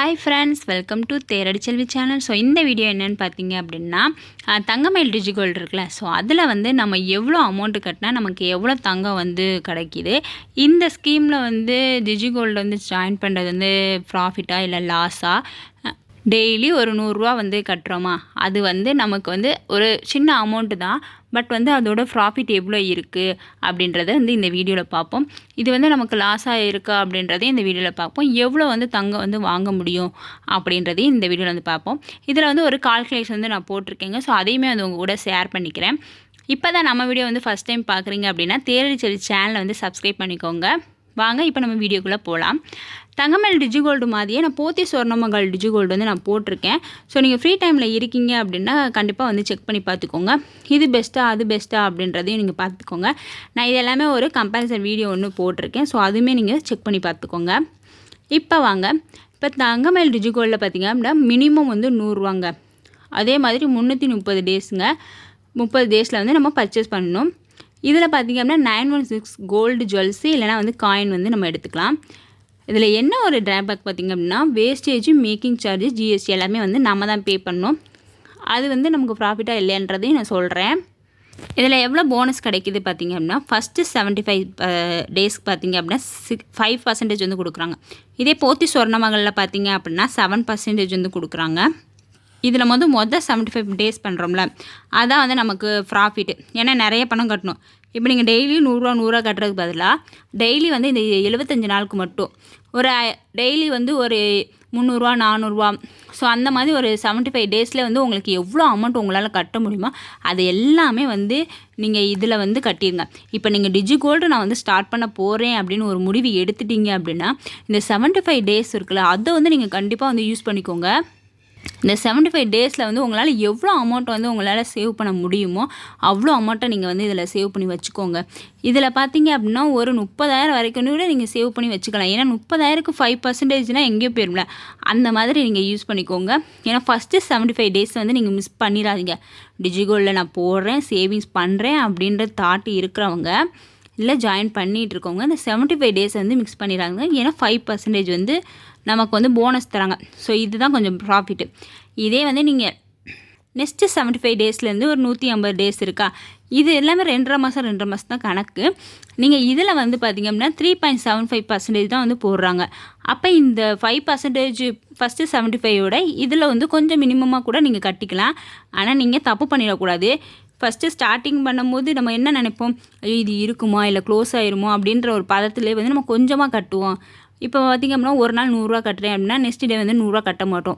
Hi friends, welcome to Theradi Selvi channel. So இந்த video என்னென்னு பார்த்தீங்க அப்படின்னா, தங்கமயில் டிஜிகோல்டு இருக்குல்ல, ஸோ அதில் வந்து நம்ம எவ்வளோ அமௌண்ட்டு கட்டினா நமக்கு எவ்வளோ தங்கம் வந்து கிடைக்கிது, இந்த ஸ்கீமில் வந்து டிஜிகோல்டு வந்து ஜாயின் பண்ணுறது வந்து ப்ராஃபிட்டா இல்லை லாஸா, டெய்லி ஒரு 100 ரூபா வந்து கட்டுறோமா, அது வந்து நமக்கு வந்து ஒரு சின்ன அமௌண்ட்டு தான். பட் வந்து அதோட ப்ராஃபிட் எவ்வளோ இருக்குது அப்படின்றத வந்து இந்த வீடியோவில் பார்ப்போம். இது வந்து நமக்கு லாஸாக இருக்கா அப்படின்றதையும் இந்த வீடியோவில் பார்ப்போம். எவ்வளோ வந்து தங்கம் வந்து வாங்க முடியும் அப்படின்றதையும் இந்த வீடியோவில் வந்து பார்ப்போம். இதில் வந்து ஒரு கால்குலேஷன் வந்து நான் போட்டிருக்கேங்க. ஸோ அதையுமே வந்து உங்கள் கூட ஷேர் பண்ணிக்கிறேன். இப்போ தான் நம்ம வீடியோ வந்து ஃபஸ்ட் டைம் பார்க்குறீங்க அப்படின்னா தேரடி செல்வி சேனலை வந்து சப்ஸ்கிரைப் பண்ணிக்கோங்க. வாங்க இப்போ நம்ம வீடியோக்குள்ளே போகலாம். தங்கமயில் டிஜிகோல்டு மாதிரியே நான் போத்தி சொர்ணமகள் டிஜிகோல்டு வந்து நான் போட்டிருக்கேன். ஸோ நீங்கள் ஃப்ரீ டைமில் இருக்கீங்க அப்படின்னா கண்டிப்பாக வந்து செக் பண்ணி பார்த்துக்கோங்க. இது பெஸ்ட்டாக அது பெஸ்ட்டாக அப்படின்றதையும் நீங்கள் பார்த்துக்கோங்க. நான் இது எல்லாமே ஒரு கம்பேரிசன் வீடியோ ஒன்று போட்டிருக்கேன். ஸோ அதுவுமே நீங்கள் செக் பண்ணி பார்த்துக்கோங்க. இப்போ வாங்க, இப்போ தங்கமயில் டிஜிகோல்டில் பார்த்தீங்க அப்படின்னா மினிமம் வந்து 100 ரூபாங்க. அதே மாதிரி 330 டேஸுங்க. 30 டேஸில் வந்து நம்ம பர்ச்சேஸ் பண்ணணும். இதில் பார்த்திங்க அப்படின்னா 916 கோல்டு ஜுவல்ஸு இல்லைனா வந்து காயின் வந்து நம்ம எடுத்துக்கலாம். இதில் என்ன ஒரு ட்ராபேக் பார்த்திங்க அப்படின்னா, வேஸ்டேஜ், மேக்கிங் சார்ஜஸ், ஜிஎஸ்டி எல்லாமே வந்து நம்ம தான் பே பண்ணணும். அது வந்து நமக்கு ப்ராஃபிட்டாக இல்லைன்றதையும் நான் சொல்கிறேன். இதில் எவ்வளோ போனஸ் கிடைக்கிது பார்த்திங்க அப்படின்னா, ஃபஸ்ட்டு 75 டேஸ்க்கு பார்த்திங்க அப்படின்னா 5% வந்து கொடுக்குறாங்க. இதே போத்தி சொர்ணமகளில் பார்த்திங்க அப்படின்னா 7% வந்து கொடுக்குறாங்க. இதில் மொதல் 75 டேஸ் பண்ணுறோம்ல, அதான் வந்து நமக்கு ப்ராஃபிட்டு. ஏன்னா நிறைய பணம் கட்டணும். இப்போ நீங்கள் டெய்லி 100 ரூபா கட்டுறதுக்கு பதிலாக டெய்லி வந்து இந்த 75 நாளுக்கு மட்டும் ஒரு டெய்லி வந்து ஒரு 300 400. ஸோ அந்த மாதிரி ஒரு 75 டேஸில் வந்து உங்களுக்கு எவ்வளோ அமௌண்ட் உங்களால் கட்ட முடியுமோ அது எல்லாமே வந்து நீங்கள் இதில் வந்து கட்டிடுங்க. இப்போ நீங்கள் டிஜிகோல்டு நான் வந்து ஸ்டார்ட் பண்ண போகிறேன் அப்படின்னு ஒரு முடிவு எடுத்துட்டீங்க அப்படின்னா, இந்த 75 டேஸ் இருக்குல்ல, அதை வந்து நீங்கள் கண்டிப்பாக வந்து யூஸ் பண்ணிக்கோங்க. இந்த 75 டேஸில் வந்து உங்களால் எவ்வளோ அமௌண்ட் வந்து உங்களால் சேவ் பண்ண முடியுமோ அவ்வளோ அமௌண்ட்டை நீங்கள் வந்து இதில் சேவ் பண்ணி வச்சுக்கோங்க. இதில் பார்த்தீங்க அப்படின்னா ஒரு 30,000 வரைக்கும் கூட நீங்கள் சேவ் பண்ணி வச்சுக்கலாம். ஏன்னா 30,000க்கு 5%னால் எங்கேயோ போயிடும்ல, அந்த மாதிரி நீங்கள் யூஸ் பண்ணிக்கோங்க. ஏன்னா ஃபஸ்ட்டு 75 டேஸ் வந்து நீங்கள் மிஸ் பண்ணிடாதீங்க. டிஜிகோல்டில் நான் போடுறேன், சேவிங்ஸ் பண்ணுறேன் அப்படின்ற தாட் இருக்கிறவங்க இல்லை ஜாயின் பண்ணிகிட்டு இருக்கவங்க இந்த 75 டேஸ் வந்து மிக்ஸ் பண்ணிடுறாங்க. ஏன்னா 5% வந்து நமக்கு வந்து போனஸ் தராங்க. ஸோ இதுதான் கொஞ்சம் ப்ராஃபிட்டு. இதே வந்து நீங்கள் நெக்ஸ்ட்டு 75 டேஸ்லேருந்து ஒரு 150 டேஸ் இருக்கா, இது எல்லாமே 2.5 மாதம் தான் கணக்கு. நீங்கள் இதில் வந்து பார்த்திங்க அப்படின்னா 3.75% தான் வந்து போடுறாங்க. அப்போ இந்த 5% ஃபஸ்ட்டு 75ஓட இதில் வந்து கொஞ்சம் மினிமமாக கூட நீங்கள் கட்டிக்கலாம். ஆனால் நீங்கள் தப்பு பண்ணிடக்கூடாது. ஃபஸ்ட்டு ஸ்டார்டிங் பண்ணும்போது நம்ம என்ன நினைப்போம், இது இருக்குமா இல்லை க்ளோஸ் ஆயிருமோ அப்படின்ற ஒரு பதத்துலேயே வந்து நம்ம கொஞ்சமாக கட்டுவோம். இப்போ பார்த்திங்க அப்படின்னா ஒரு நாள் 100 ரூபா கட்டுறேன் அப்படின்னா நெக்ஸ்ட் டே வந்து 100 ரூபா கட்ட மாட்டோம்.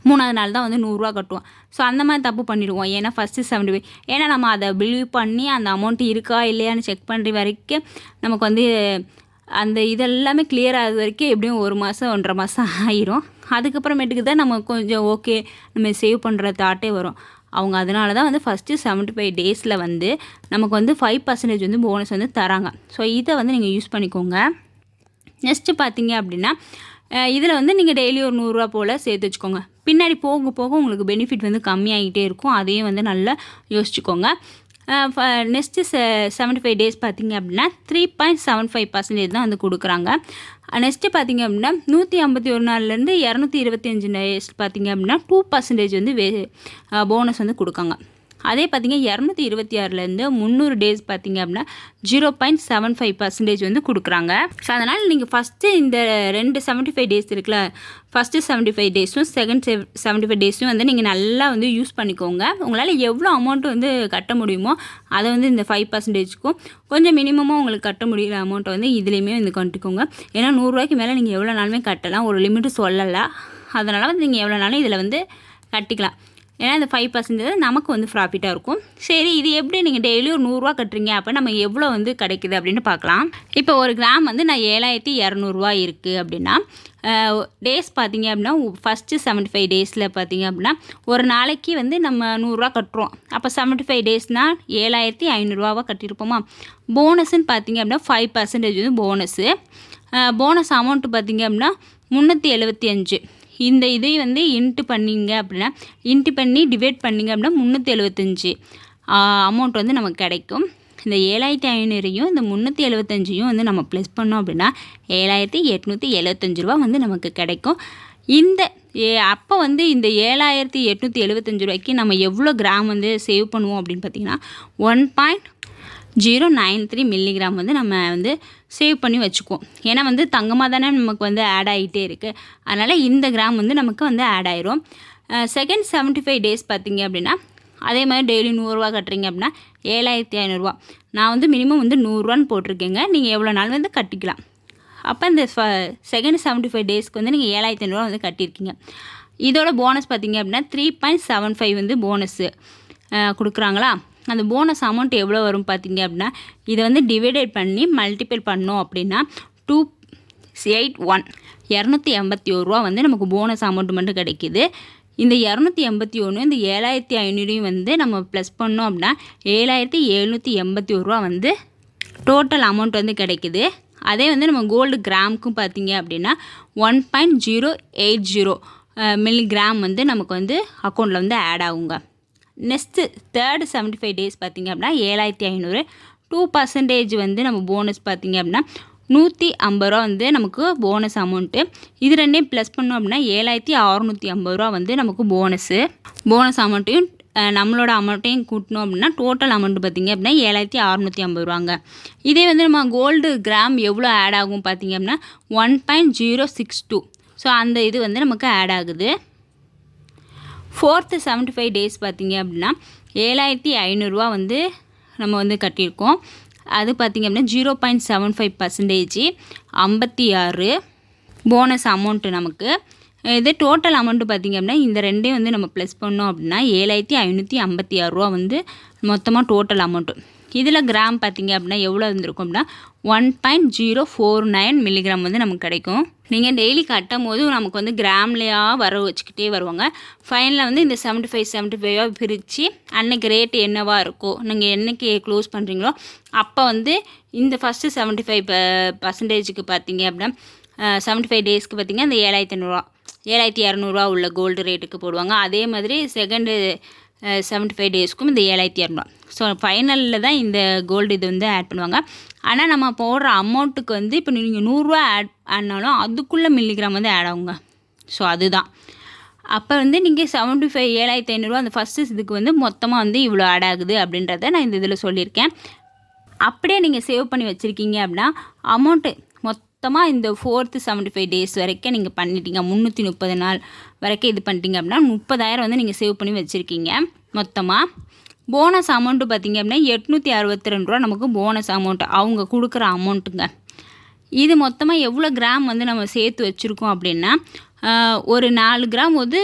3ஆவது நாள் தான் வந்து 100 ரூபா கட்டுவோம். ஸோ அந்த மாதிரி தப்பு பண்ணிடுவோம். ஏன்னா ஃபஸ்ட்டு 75 ஏன்னா நம்ம அதை பிலீவ் பண்ணி அந்த அமௌண்ட் இருக்கா இல்லையான்னு செக் பண்ணுற வரைக்கும் நமக்கு வந்து அந்த இதெல்லாமே கிளியர் ஆகுது வரைக்கும் எப்படியும் 1 மாதம் 1.5 மாதம் ஆயிரும். அதுக்கப்புறமேட்டுக்கு தான் நம்ம கொஞ்சம் ஓகே நம்ம சேவ் பண்ணுற தாட்டே வரும். அவங்க அதனால தான் வந்து ஃபஸ்ட்டு 75 டேஸில் வந்து நமக்கு வந்து 5% வந்து போனஸ் வந்து தராங்க. ஸோ இதை வந்து நீங்கள் யூஸ் பண்ணிக்கோங்க. நெக்ஸ்ட்டு பார்த்தீங்க அப்படின்னா இதில் வந்து நீங்கள் டெய்லி ஒரு 100 ரூபா போல் சேர்த்து வச்சுக்கோங்க. பின்னாடி போக போக உங்களுக்கு பெனிஃபிட் வந்து கம்மியாகிட்டே இருக்கும். அதையும் வந்து நல்லா யோசிச்சுக்கோங்க. நெக்ஸ்ட்டு 75 டேஸ் பார்த்திங்க அப்படின்னா 3.75% தான் வந்து கொடுக்குறாங்க. நெக்ஸ்ட்டு பார்த்திங்க அப்படின்னா 151 நாள்லேருந்து 225 டேஸ் பார்த்திங்க அப்படின்னா 2% வந்து போனஸ் வந்து கொடுக்காங்க. அதே பார்த்திங்க 226லேருந்து 300 டேஸ் பார்த்திங்க அப்படின்னா 0.75% வந்து கொடுக்குறாங்க. ஸோ அதனால் நீங்கள் ஃபஸ்ட்டு இந்த 75 டேஸ் இருக்குல்ல, ஃபஸ்ட்டு 75 டேஸும் செகண்ட் 75 டேஸும் வந்து நீங்கள் நல்லா வந்து யூஸ் பண்ணிக்கோங்க. உங்களால் எவ்வளோ அமௌண்ட்டு வந்து கட்ட முடியுமோ அதை வந்து இந்த 5%க்கும் கொஞ்சம் மினிமமாக உங்களுக்கு கட்ட முடிகிற அமௌண்ட்டை வந்து இதுலேயுமே வந்து கட்டிக்கோங்க. ஏன்னா 100 ரூபாய்க்கு மேலே நீங்கள் எவ்வளோ நாளுமே கட்டலாம், ஒரு லிமிட்டு சொல்லலை. அதனால் வந்து நீங்கள் எவ்வளோ நாளும் இதில் வந்து கட்டிக்கலாம். ஏன்னா இந்த 5% நமக்கு வந்து ப்ராஃபிட்டாக இருக்கும். சரி, இது எப்படி நீங்கள் டெய்லி ஒரு 100 ரூபா கட்டுறீங்க அப்போ நம்ம எவ்வளோ வந்து கிடைக்குது அப்படின்னு பார்க்கலாம். இப்போ ஒரு கிராம் வந்து நான் 7,200 ரூபா இருக்குது அப்படின்னா டேஸ் பார்த்திங்க அப்படின்னா ஃபஸ்ட்டு 75 டேஸில் பார்த்திங்க அப்படின்னா ஒரு நாளைக்கு வந்து நம்ம 100 ரூபா கட்டுறோம். அப்போ 75 டேஸ்னால் 7,500 ரூபாவாக கட்டியிருப்போமா. போனஸ்ன்னு பார்த்திங்க அப்படின்னா 5% வந்து போனஸு. போனஸ் அமௌண்ட்டு பார்த்திங்க அப்படின்னா 375. இந்த இதை வந்து இன்ட்டு பண்ணிங்க அப்படின்னா இன்ட்டு பண்ணி டிவைட் பண்ணிங்க அப்படின்னா 375 அமௌண்ட் வந்து நமக்கு கிடைக்கும். இந்த 7500ஐயும் இந்த 375ஐயும் வந்து நம்ம ப்ளஸ் பண்ணோம் அப்படின்னா 7875 ரூபா வந்து நமக்கு கிடைக்கும். இந்த அப்போ வந்து இந்த 7,875 ரூபாய்க்கு நம்ம எவ்வளோ கிராம் வந்து சேவ் பண்ணுவோம் அப்படின்னு பார்த்திங்கன்னா 1.093 மில்லிகிராம் வந்து நம்ம வந்து சேவ் பண்ணி வச்சுக்குவோம். ஏன்னா வந்து தங்கமாக தானே நமக்கு வந்து ஆட் ஆகிட்டே இருக்குது. அதனால் இந்த கிராம் வந்து நமக்கு வந்து ஆட் ஆயிரும். செகண்ட் 75 டேஸ் பார்த்திங்க அப்படின்னா அதே மாதிரி டெய்லி 100 ரூபா கட்டுறீங்க அப்படின்னா 7,500 நான் வந்து மினிமம் வந்து 100 ரூபான்னு போட்டிருக்கேங்க. நீங்கள் எவ்வளோ நாள் வந்து கட்டிக்கலாம். அப்போ இந்த செகண்ட் 75 டேஸ்க்கு வந்து நீங்கள் 7,500 வந்து கட்டியிருக்கீங்க. இதோட போனஸ் பார்த்திங்க அப்படின்னா 3.75 வந்து போனஸ்ஸு கொடுக்குறாங்களா. அந்த போனஸ் அமௌண்ட் எவ்வளோ வரும் பார்த்திங்க அப்படின்னா இதை வந்து டிவைடேட் பண்ணி மல்டிபிள் பண்ணோம் அப்படின்னா 281 281 வந்து நமக்கு போனஸ் அமௌண்ட் மட்டும் கிடைக்கிது. இந்த 281 இந்த 7,500 வந்து நம்ம ப்ளஸ் பண்ணோம் அப்படின்னா 7,781 வந்து டோட்டல் அமௌண்ட் வந்து கிடைக்குது. அதே வந்து நம்ம கோல்டு கிராமுக்கும் பார்த்திங்க அப்படின்னா 1.080 மில்லிகிராம் வந்து நமக்கு வந்து அக்கௌண்ட்டில் வந்து ஆட் ஆகுங்க. நெக்ஸ்ட்டு தேர்டு 75 டேஸ் பார்த்திங்க அப்படின்னா 7,500 2% வந்து நம்ம போனஸ் பார்த்திங்க அப்படின்னா 150 வந்து நமக்கு போனஸ் அமௌண்ட்டு. இது ரெண்டையும் ப்ளஸ் பண்ணோம் அப்படின்னா 7,650 வந்து நமக்கு போனஸ் அமௌண்ட்டையும் நம்மளோட அமௌண்ட்டையும் கூட்டணும் அப்படின்னா டோட்டல் அமௌண்ட் பார்த்திங்க அப்படின்னா 7,650 இதே வந்து நம்ம கோல்டு கிராம் எவ்வளோ ஆட் ஆகும் பார்த்திங்க அப்படின்னா 1.062 ஸோ அந்த இது வந்து நமக்கு ஆட் ஆகுது. ஃபோர்த்து 75 டேஸ் பார்த்திங்க அப்படின்னா 7,500 வந்து நம்ம வந்து கட்டியிருக்கோம். அது பார்த்திங்க அப்படின்னா 0.75% 56 போனஸ் அமௌண்ட்டு நமக்கு. இது டோட்டல் அமௌண்ட்டு பார்த்திங்க அப்படின்னா இந்த ரெண்டையும் வந்து நம்ம ப்ளஸ் பண்ணோம் அப்படின்னா 7,556 வந்து மொத்தமாக டோட்டல் அமௌண்ட்டு. இதில் கிராம் பார்த்திங்க அப்படின்னா எவ்வளோ இருந்திருக்கும் அப்படின்னா 1.049 மில்லிகிராம் வந்து நமக்கு கிடைக்கும். நீங்கள் டெய்லி கட்டும் போது நமக்கு வந்து கிராம்லையாக வர வச்சுக்கிட்டே வருவாங்க. ஃபைனலில் வந்து இந்த 75 பிரித்து அன்னைக்கு ரேட்டு என்னவாக இருக்கோ நீங்கள் என்றைக்கு க்ளோஸ் பண்ணுறீங்களோ அப்போ வந்து இந்த ஃபஸ்ட்டு 75% பார்த்திங்க அப்படின்னா 75 டேஸ்க்கு பார்த்திங்க இந்த 7,500 7,200 உள்ள கோல்டு ரேட்டுக்கு போடுவாங்க. அதே மாதிரி செகண்டு 75 டேஸ்க்கும் இந்த 7,200 ஸோ ஃபைனலில் தான் இந்த கோல்டு இது வந்து ஆட் பண்ணுவாங்க. ஆனால் நம்ம போடுற அமௌண்ட்டுக்கு வந்து இப்போ நீங்கள் 100 ரூபா ஆட் ஆனாலும் அதுக்குள்ளே மில்லிகிராம் வந்து ஆட் ஆகுங்க. ஸோ அதுதான் அப்போ வந்து நீங்கள் 7,500 அந்த ஃபஸ்ட்டு இதுக்கு வந்து மொத்தமாக வந்து இவ்வளோ ஆட் ஆகுது அப்படின்றத நான் இந்த இதில் சொல்லியிருக்கேன். அப்படியே நீங்கள் சேவ் பண்ணி வச்சுருக்கீங்க அப்படின்னா அமௌண்ட்டு மொத்தமாக இந்த 4th 75 டேஸ் வரைக்கும் நீங்கள் பண்ணிட்டீங்க 330 நாள் வரைக்கும் இது பண்ணிட்டீங்க அப்படின்னா 30,000 வந்து நீங்கள் சேவ் பண்ணி வச்சுருக்கீங்க. மொத்தமாக போனஸ் அமௌண்ட்டு பார்த்திங்க அப்படின்னா 862 ரூபா நமக்கு போனஸ் அமௌண்ட்டு அவங்க கொடுக்குற அமௌண்ட்டுங்க. இது மொத்தமாக எவ்வளோ கிராம் வந்து நம்ம சேர்த்து வச்சுருக்கோம் அப்படின்னா ஒரு 4 கிராம் வந்து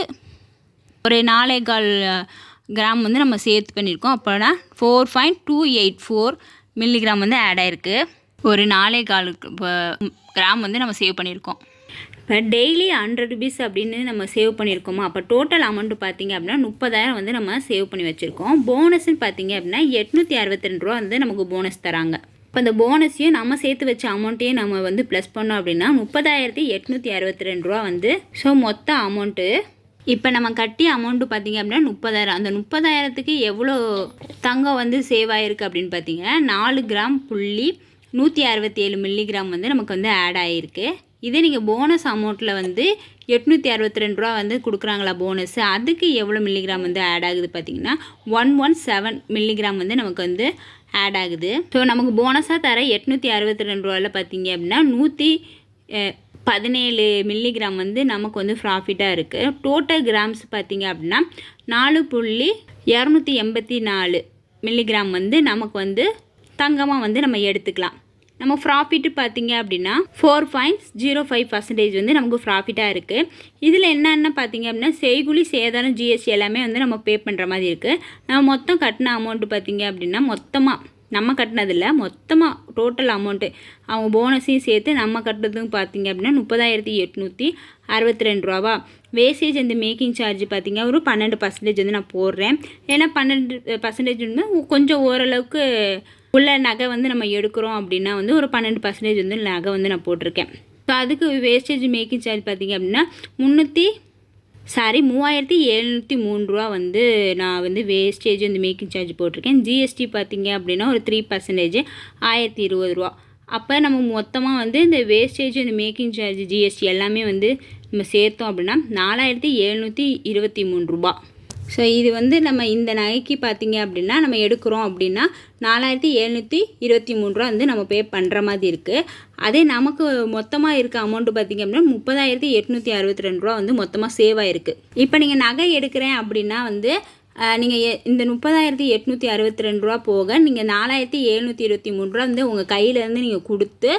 ஒரு 4.25 கிராம் வந்து நம்ம சேர்த்து பண்ணியிருக்கோம். அப்போனா 4.284 மில்லிகிராம் வந்து ஆட் ஆகிருக்கு. ஒரு 4.25 கிராம் வந்து நம்ம சேவ் பண்ணியிருக்கோம். இப்போ டெய்லி 100 ருபீஸ் அப்படின்னு நம்ம சேவ் பண்ணியிருக்கோமா அப்போ டோட்டல் அமௌண்ட்டு பார்த்திங்க அப்படின்னா 30,000 வந்து நம்ம சேவ் பண்ணி வச்சுருக்கோம். போனஸ்ன்னு பார்த்திங்க அப்படின்னா 862 ரூபா வந்து நமக்கு போனஸ் தராங்க. இப்போ இந்த போனஸையும் நம்ம சேர்த்து வச்ச அமௌண்ட்டையும் நம்ம வந்து ப்ளஸ் பண்ணோம் அப்படின்னா 30,862 ரூபா வந்து ஸோ மொத்த அமௌண்ட்டு இப்போ நம்ம கட்டிய அமௌண்ட்டு பார்த்திங்க அப்படின்னா 30,000 அந்த 30,000க்கு எவ்வளோ தங்கம் வந்து சேவ் ஆகிருக்கு அப்படின்னு பார்த்தீங்கன்னா 4 கிராம் புள்ளி 167 மில்லிகிராம் வந்து நமக்கு வந்து ஆட் ஆகிருக்கு. இதே நீங்கள் போனஸ் அமௌண்ட்டில் வந்து 862 ரூபா வந்து கொடுக்குறாங்களா போனஸ் அதுக்கு எவ்வளோ மில்லிகிராம் வந்து ஆட் ஆகுது பார்த்திங்கன்னா 117 மில்லிகிராம் வந்து நமக்கு வந்து ஆட் ஆகுது. ஸோ நமக்கு போனஸாக தர 862 ரூபாயில் பார்த்திங்க அப்படின்னா 117 மில்லிகிராம் வந்து நமக்கு வந்து ப்ராஃபிட்டாக இருக்குது. டோட்டல் கிராம்ஸ் பார்த்திங்க அப்படின்னா 4.284 மில்லிகிராம் வந்து நமக்கு வந்து தங்கமாக வந்து நம்ம எடுத்துக்கலாம். நம்ம ப்ராஃபிட்டு பார்த்திங்க அப்படின்னா 4.05% வந்து நமக்கு ப்ராஃபிட்டாக இருக்குது. இதில் என்னென்ன பார்த்திங்க அப்படின்னா செய்கூலி சேதாரம் ஜிஎஸ்டி எல்லாமே வந்து நம்ம பே பண்ணுற மாதிரி இருக்குது. நம்ம மொத்தம் கட்டின அமௌண்ட்டு பார்த்திங்க அப்படின்னா மொத்தமாக நம்ம கட்டினதில்ல மொத்தமாக டோட்டல் அமௌண்ட்டு அவங்க போனஸையும் சேர்த்து நம்ம கட்டுறதும் பார்த்திங்க அப்படின்னா 30,862 ரூபாவா. வேஸ்டேஜ் அந்த மேக்கிங் சார்ஜ் பார்த்திங்க ஒரு 12% வந்து நான் போடுறேன். ஏன்னா 12% வந்து கொஞ்சம் ஓரளவுக்கு உள்ள நகை வந்து நம்ம எடுக்கிறோம் அப்படின்னா வந்து ஒரு 12% வந்து நகை வந்து நான் போட்டிருக்கேன். ஸோ அதுக்கு வேஸ்டேஜ் மேக்கிங் சார்ஜ் பார்த்திங்க அப்படின்னா 3,703 ரூபா வந்து நான் வந்து வேஸ்டேஜ் இந்த மேக்கிங் சார்ஜ் போட்டிருக்கேன். ஜிஎஸ்டி பார்த்திங்க அப்படின்னா ஒரு 3% 1,020 ரூபா. அப்போ நம்ம மொத்தமாக வந்து இந்த வேஸ்டேஜ் இந்த மேக்கிங் சார்ஜ் ஜிஎஸ்டி எல்லாமே வந்து நம்ம சேர்த்தோம் அப்படின்னா 4723 ரூபா. ஸோ இது வந்து நம்ம இந்த நகைக்கு பார்த்திங்க அப்படின்னா நம்ம எடுக்கிறோம் அப்படின்னா 4723 ரூபா வந்து நம்ம பே பண்ணுற மாதிரி இருக்குது. அதே நமக்கு மொத்தமாக இருக்க அமௌண்ட்டு பார்த்திங்க அப்படின்னா 30,862 ரூபா வந்து மொத்தமாக சேவ் ஆகிருக்கு. இப்போ நீங்கள் நகை எடுக்கிறேன் அப்படின்னா வந்து நீங்கள் இந்த 30,862 ரூபா போக நீங்கள் 4,723 ரூபா வந்து உங்கள் கையிலேருந்து நீங்கள் கொடுத்து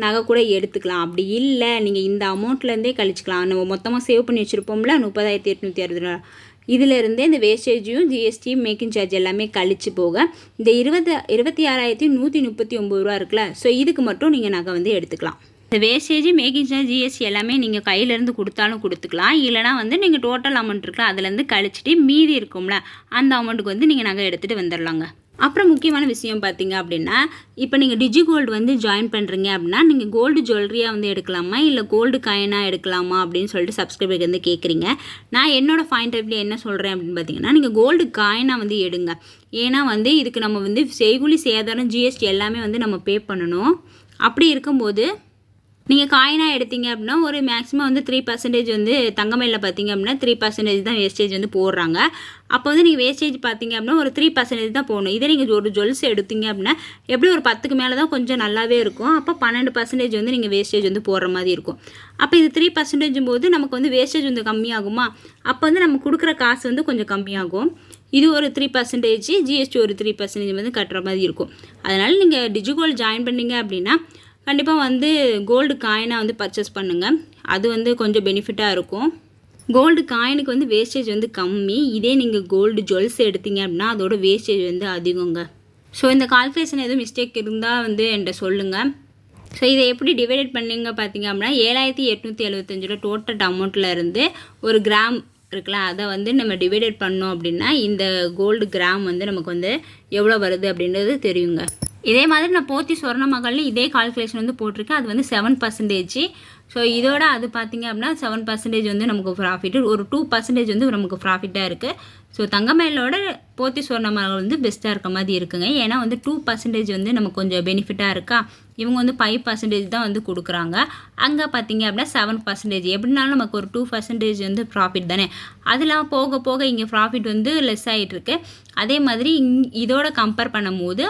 நகை கூட எடுத்துக்கலாம். அப்படி இல்லை நீங்கள் இந்த அமௌண்ட்லேருந்தே கழிச்சிக்கலாம். நம்ம மொத்தமாக சேவ் பண்ணி வச்சுருப்போம்ல 30,860 ரூபா, இதிலேருந்தே இந்த வேஸ்டேஜையும் ஜிஎஸ்டியும் மேக்கிங் சார்ஜ் எல்லாமே கழிச்சு போக இந்த 26,139 ரூபா இருக்குல்ல, ஸோ இதுக்கு மட்டும் நீங்கள் நகை வந்து எடுத்துக்கலாம். இந்த வேஸ்டேஜ் மேக்கிங் சார்ஜ் ஜிஎஸ்டி எல்லாமே நீங்கள் கையிலேருந்து கொடுத்தாலும் கொடுத்துக்கலாம். இல்லைனா வந்து நீங்கள் டோட்டல் அமௌண்ட் இருக்கலாம் அதுலேருந்து கழிச்சிட்டு மீதி இருக்கும்ல அந்த அமௌண்ட்டுக்கு வந்து நீங்கள் நகை எடுத்துகிட்டு வந்துடலாங்க. அப்புறம் முக்கியமான விஷயம் பார்த்தீங்க அப்படின்னா, இப்போ நீங்கள் டிஜிகோல்டு வந்து ஜாயின் பண்ணுறீங்க அப்படின்னா நீங்கள் கோல்டு ஜுவல்லரியாக வந்து எடுக்கலாமா இல்லை கோல்டு காயினாக எடுக்கலாமா அப்படின்னு சொல்லிட்டு சப்ஸ்கிரைபருக்கு வந்து கேட்குறீங்க. நான் என்னோடய பாயிண்ட் ஆஃப் வியூ என்ன சொல்கிறேன் அப்படின்னு பார்த்தீங்கன்னா, நீங்கள் கோல்டு காயினாக வந்து எடுங்க. ஏன்னா வந்து இதுக்கு நம்ம வந்து செய்கூலி சேதாரம் ஜிஎஸ்டி எல்லாமே வந்து நம்ம பே பண்ணணும். அப்படி இருக்கும்போது நீங்கள் காயினாக எடுத்தீங்க அப்படின்னா ஒரு மேக்ஸிமம் வந்து 3% வந்து தங்கமயிலில் பார்த்தீங்க அப்படின்னா 3% தான் வேஸ்டேஜ் வந்து போடுறாங்க. அப்போ வந்து நீங்கள் வேஸ்டேஜ் பார்த்தீங்க அப்படின்னா ஒரு 3% தான் போடணும். இதே நீங்கள் ஒரு ஜுவல்ஸ் எடுத்தீங்க அப்படின்னா எப்படி ஒரு 10க்கு மேலே தான் கொஞ்சம் நல்லாவே இருக்கும். அப்போ 12% வந்து நீங்கள் வேஸ்டேஜ் வந்து போடுற மாதிரி இருக்கும். அப்போ இது 3% போது நமக்கு வந்து வேஸ்டேஜ் வந்து கம்மியாகுமா, அப்போ வந்து நம்ம கொடுக்குற காசு வந்து கொஞ்சம் கம்மியாகும். இது ஒரு 3%, ஜிஎஸ்டி ஒரு 3% வந்து கட்டுற மாதிரி இருக்கும். அதனால் நீங்கள் டிஜிகோல்டு ஜாயின் பண்ணிங்க அப்படின்னா கண்டிப்பாக வந்து கோல்டு காயினாக வந்து பர்ச்சேஸ் பண்ணுங்கள். அது வந்து கொஞ்சம் பெனிஃபிட்டாக இருக்கும். கோல்டு காயினுக்கு வந்து வேஸ்டேஜ் வந்து கம்மி. இதே நீங்கள் கோல்டு ஜுவல்ஸ் எடுத்தீங்க அப்படின்னா அதோட வேஸ்டேஜ் வந்து அதிகங்க. ஸோ இந்த கால்குலேஷன் எதுவும் மிஸ்டேக் இருந்தால் வந்து என்கிட்ட சொல்லுங்கள். ஸோ இதை எப்படி டிவைடட் பண்ணிங்க பார்த்தீங்க அப்படின்னா 7,875 ரூபா டோட்டல் அமௌண்ட்டில் இருந்து ஒரு கிராம் இருக்குல்ல அதை வந்து நம்ம டிவைடட் பண்ணோம் அப்படின்னா இந்த கோல்டு கிராம் வந்து நமக்கு வந்து எவ்வளோ வருது அப்படின்றது தெரியுங்க. இதே மாதிரி நான் போத்தி சொர்ண மகளில் இதே கால்குலேஷன் வந்து போட்டிருக்கேன். அது வந்து 7%. ஸோ இதோட அது பார்த்திங்க அப்படின்னா 7% வந்து நமக்கு ப்ராஃபிட்டு, ஒரு 2% வந்து நமக்கு ப்ராஃபிட்டாக இருக்குது. ஸோ தங்கமயிலோட போத்தி சொர்ண மகள் வந்து பெஸ்ட்டாக இருக்க மாதிரி இருக்குங்க. ஏன்னா வந்து 2% வந்து நமக்கு கொஞ்சம் பெனிஃபிட்டாக இருக்கா. இவங்க வந்து 5% தான் வந்து கொடுக்குறாங்க. அங்கே பார்த்திங்க அப்படின்னா 7%. எப்படினாலும் நமக்கு ஒரு 2% வந்து ப்ராஃபிட் தானே. அதெல்லாம் போக போக இங்கே ப்ராஃபிட் வந்து லெஸ் ஆகிட்டுருக்கு. அதே மாதிரி இதோட கம்பேர் பண்ணும்போது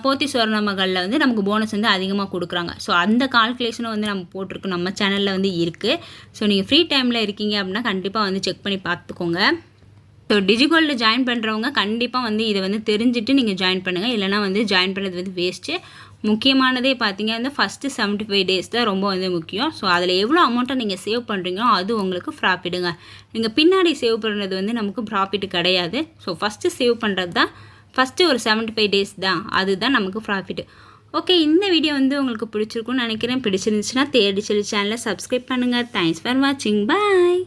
போத்தி சொர்ண மகளில் வந்து நமக்கு போனஸ் வந்து அதிகமாக கொடுக்குறாங்க. ஸோ அந்த கால்குலேஷனும் வந்து நம்ம போட்டிருக்கு, நம்ம சேனலில் வந்து இருக்குது. ஸோ நீங்கள் ஃப்ரீ டைமில் இருக்கீங்க அப்படின்னா கண்டிப்பாக வந்து செக் பண்ணி பார்த்துக்கோங்க. ஸோ டிஜிகோல்டு ஜாயின் பண்ணுறவங்க கண்டிப்பாக வந்து இதை வந்து தெரிஞ்சுட்டு நீங்கள் ஜாயின் பண்ணுங்கள். இல்லைனா வந்து ஜாயின் பண்ணுறது வந்து வேஸ்ட்டு. முக்கியமானதே பார்த்தீங்க வந்து ஃபஸ்ட்டு 75 டேஸ் தான் ரொம்ப வந்து முக்கியம். ஸோ அதில் எவ்வளோ அமௌண்ட்டை நீங்கள் சேவ் பண்ணுறீங்களோ அது உங்களுக்கு ப்ராஃபிட்டுங்க. நீங்கள் பின்னாடி சேவ் பண்ணுறது வந்து நமக்கு ப்ராஃபிட்டு கிடையாது. ஸோ ஃபஸ்ட்டு சேவ் பண்ணுறது தான் ஃபஸ்ட்டு ஒரு 75 டேஸ் தான், அதுதான் நமக்கு ப்ராஃபிட்டு. ஓகே, இந்த வீடியோ வந்து உங்களுக்கு பிடிச்சிருக்குன்னு நினைக்கிறேன். பிடிச்சிருந்துச்சுன்னா தேடிச்சல் சேனலை சப்ஸ்கிரைப் பண்ணுங்கள். தேங்க்ஸ் ஃபார் வாட்சிங். பாய்.